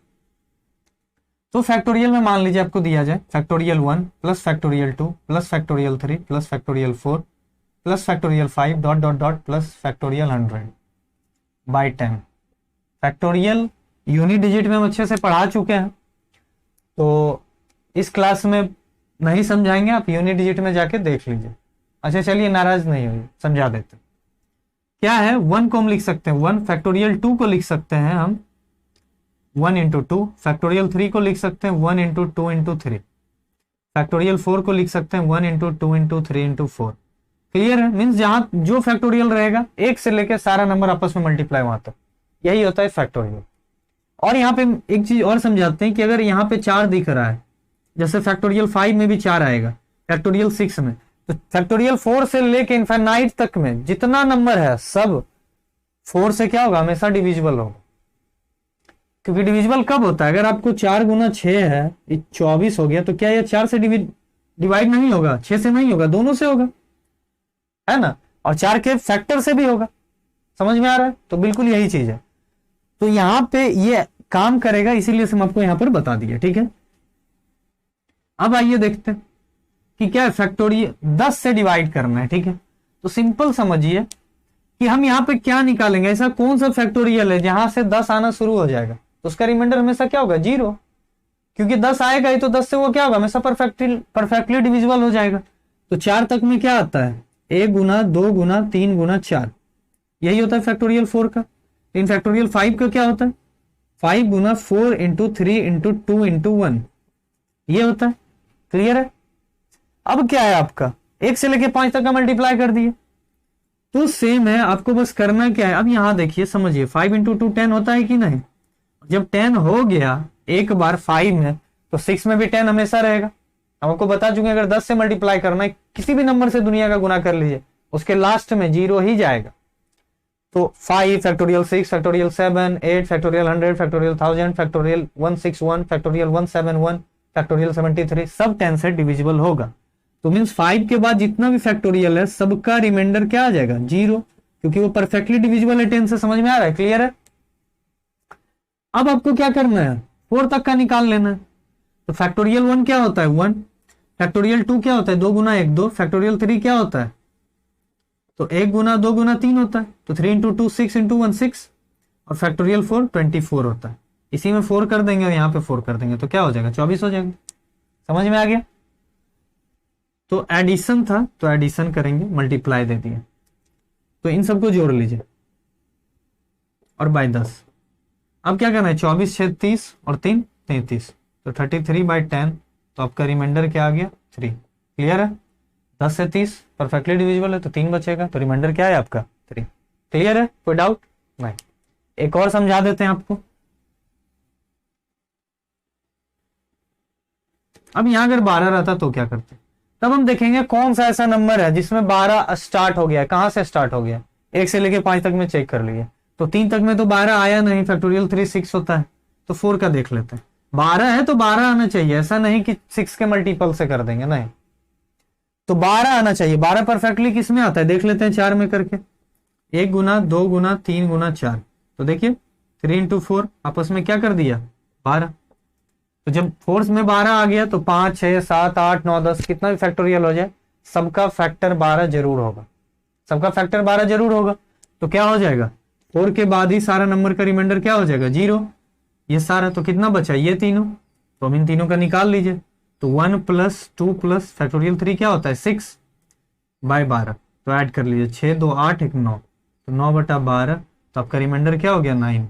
तो फैक्टोरियल में मान लीजिए आपको दिया जाए factorial 1 plus factorial 2 plus factorial 3 plus factorial 4 plus factorial 5 dot dot dot plus factorial 100 by 10। Factorial unit digit में हम अच्छे से पढ़ा चुके हैं, तो इस क्लास में नहीं समझाएंगे, आप यूनिट डिजिट में जाके देख लीजिए। अच्छा चलिए, नाराज नहीं होइए, समझा देते। क्या है, 1 को हम लिख सकते हैं 1, फैक्टोरियल 2 को लिख सकते हैं हम 1 इंटू 2, फैक्टोरियल 3 को लिख सकते हैं 1 इंटू 2 इंटू 3, फैक्टोरियल 4 को लिख सकते हैं 1 इंटू 2 इंटू 3 इंटू 4। क्लियर है, मीन्स जहां जो फैक्टोरियल रहेगा 1 से लेकर सारा नंबर आपस में मल्टीप्लाई वहां तक, यही होता है फैक्टोरियल। और यहाँ पे एक चीज और समझाते हैं कि अगर यहाँ पे 4 दिख रहा है, जैसे फैक्टोरियल 5 में भी 4 आएगा, फैक्टोरियल 6 में, तो फैक्टोरियल 4 से लेके इनफाइनाइट तक में जितना नंबर है सब 4 से क्या होगा, हमेशा डिविजिबल होगा। क्योंकि डिविजिबल कब होता है, अगर आपको 4 गुना 6 है, 24 हो गया, तो क्या ये 4 से डिवाइड नहीं होगा, 6 से नहीं होगा, दोनों से होगा, है ना, और 4 के फैक्टर से भी होगा। समझ में आ रहा है, तो बिल्कुल यही चीज है। तो यहां पे ये काम करेगा, इसीलिए हम आपको यहां पर बता दिया। ठीक है, अब आइए देखते हैं कि क्या है, फैक्टोरियल 10 से डिवाइड करना है। ठीक है, तो सिंपल समझिए कि हम यहाँ पे क्या निकालेंगे, ऐसा कौन सा फैक्टोरियल है जहां से 10 आना शुरू हो जाएगा, तो उसका रिमाइंडर हमेशा क्या होगा 0, क्योंकि 10 आएगा ही, तो 10 से वो क्या होगा, हमेशा परफेक्टली डिविजिबल हो जाएगा। तो 4 तक में क्या आता है, 1 गुना 2 गुना 3 गुना 4, यही होता है फैक्टोरियल 4 का। इन फैक्टोरियल 5 का क्या होता है, 5 गुना 4 इंटू 3 इंटू 2 इंटू 1, ये होता है। क्लियर है, अब क्या है आपका 1 से लेके 5 तक का मल्टीप्लाई कर दिए, तो सेम है, आपको बस करना क्या है, अब यहां देखिए समझिए, 5 इंटू 2 10 होता है कि नहीं, जब 10 हो गया एक बार 5 में, तो 6 में भी 10 हमेशा रहेगा। हम आपको बता चुके हैं, अगर 10 से मल्टीप्लाई करना है, किसी भी नंबर से दुनिया का गुना कर लीजिए, उसके लास्ट में 0 ही जाएगा। तो 5 factorial 6 factorial 7 8 factorial 100 factorial 1000 factorial 161 factorial 171 factorial 73 सब 10 से डिविजिबल होगा। तो मीन्स 5 के बाद जितना भी फैक्टोरियल है सबका रिमाइंडर क्या आ जाएगा 0, क्योंकि वो परफेक्टली डिविजिबल है 10 से। समझ में आ रहा है? क्लियर है? अब आपको क्या करना है, 4 तक का निकाल लेना है। तो फैक्टोरियल 1 क्या होता है 1, फैक्टोरियल 2 क्या होता है 2 गुना 1 2, फैक्टोरियल 3 क्या होता है तो 1 गुना 2 गुना 3 होता है, तो 3 इंटू 2 6 इंटू 1 6, और फैक्टोरियल 4 24 होता है। इसी में 4 कर देंगे और यहाँ पे 4 कर देंगे तो क्या हो जाएगा 24 हो जाएगा। समझ में आ गया? तो एडिशन था तो एडिशन करेंगे, मल्टीप्लाई दे दिए, तो इन सबको जोड़ लीजिए और बाय 10। अब क्या करना है 24 6 30 और 3 33, तो 33/10, तो आपका रिमाइंडर क्या आ गया 3। क्लियर है? 10 से 30 परफेक्टली डिविजिबल है तो 3 बचेगा, तो रिमाइंडर क्या है आपका 3। क्लियर है? कोई डाउट नहीं? एक और समझा देते हैं आपको। अब यहां अगर 12 रहता तो क्या करते, तब हम देखेंगे कौन सा ऐसा नंबर है जिसमें 12 स्टार्ट हो गया है। कहां से स्टार्ट हो गया, 1 से लेके 5 तक में चेक कर लिए, तो 3 तक में तो 12 आया नहीं, फैक्टोरियल 3 6 होता है, तो 4 का देख लेते हैं। 12 है तो 12 आना चाहिए, ऐसा नहीं कि 6 के मल्टीपल से कर देंगे, नहीं, तो 12 आना चाहिए। 12 परफेक्टली किस में आता है देख लेते हैं 4 में करके, 1 गुना 2 गुना 3 गुना 4, तो देखिए 3 इंटू 4 आपस में क्या कर दिया 12, तो जब 4 में 12 आ गया तो 5 6 7 8 9 10 कितना भी फैक्टोरियल हो जाए सबका फैक्टर 12 जरूर होगा, सबका फैक्टर 12 जरूर होगा। तो क्या हो जाएगा 4 के बाद ही सारा नंबर का रिमाइंडर क्या हो जाएगा 0, ये सारा, तो कितना बचा ये तीनों, तो हम इन तीनों का निकाल लीजिए, तो 1 + 2 + फैक्टोरियल 3 क्या होता है 6/12, तो ऐड कर लीजिए 6 2 8 1 9, तो 9/12, तो आपका रिमाइंडर क्या हो गया 9।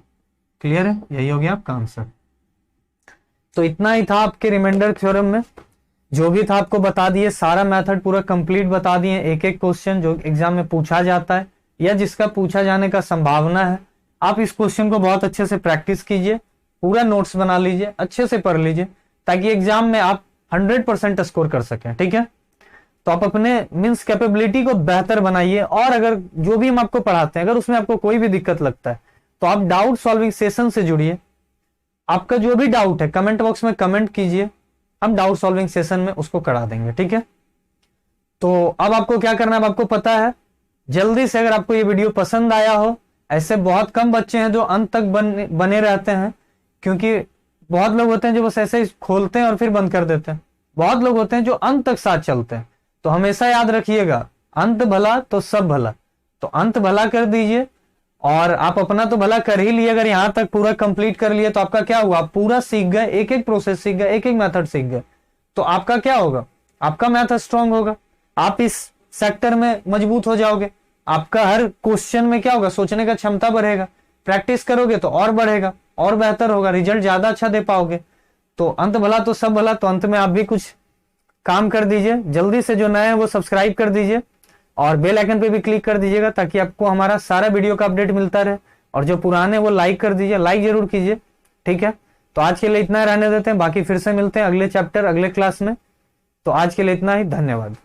क्लियर है? यही हो गया आपका आंसर। तो इतना ही था आपके रिमाइंडर थ्योरम में, जो भी था आपको बता दिए, सारा मेथड पूरा कंप्लीट बता दिए, एक एक क्वेश्चन जो एग्जाम में पूछा जाता है या जिसका पूछा जाने का संभावना है। आप इस क्वेश्चन को बहुत अच्छे से प्रैक्टिस कीजिए, पूरा नोट्स बना लीजिए, अच्छे से पढ़ लीजिए, ताकि एग्जाम में आप 100% स्कोर कर सकें। ठीक है? तो आप अपने मीन्स कैपेबिलिटी को बेहतर बनाइए, और अगर जो भी हम आपको पढ़ाते हैं अगर उसमें आपको कोई भी दिक्कत लगता है तो आप डाउट सॉल्विंग सेशन से जुड़िए। आपका जो भी डाउट है कमेंट बॉक्स में कमेंट कीजिए, हम डाउट सॉल्विंग सेशन में उसको करा देंगे। ठीक है? तो अब आपको क्या करना है, अब आपको पता है। जल्दी से अगर आपको ये वीडियो पसंद आया हो, ऐसे बहुत कम बच्चे हैं जो अंत तक बने रहते हैं, क्योंकि बहुत लोग होते हैं जो बस ऐसे ही खोलते हैं और फिर बंद कर देते हैं, बहुत लोग होते हैं जो अंत तक साथ चलते हैं। तो हमेशा याद रखिएगा, अंत भला तो सब भला, तो अंत भला कर दीजिए, और आप अपना तो भला कर ही लिए। अगर यहां तक पूरा कंप्लीट कर लिए तो आपका क्या हुआ, आप पूरा सीख गए, एक एक प्रोसेस सीख गए, एक एक मेथड सीख गए, तो आपका क्या होगा, आपका मैथ स्ट्रांग होगा, आप इस सेक्टर में मजबूत हो जाओगे, आपका हर क्वेश्चन में क्या होगा सोचने का क्षमता बढ़ेगा, प्रैक्टिस करोगे तो और बढ़ेगा और बेहतर होगा, रिजल्ट ज्यादा अच्छा दे पाओगे। तो अंत भला तो सब भला, तो अंत में आप भी कुछ काम कर दीजिए। जल्दी से जो नए हैं वो सब्सक्राइब कर दीजिए और बेल आइकन पे भी क्लिक कर दीजिएगा, ताकि आपको हमारा सारा वीडियो का अपडेट मिलता रहे। और जो पुराने वो लाइक कर दीजिए, लाइक जरूर कीजिए। ठीक है? तो आज के लिए इतना रहने देते हैं, बाकी फिर से मिलते हैं अगले चैप्टर अगले क्लास में। तो आज के लिए इतना ही, धन्यवाद।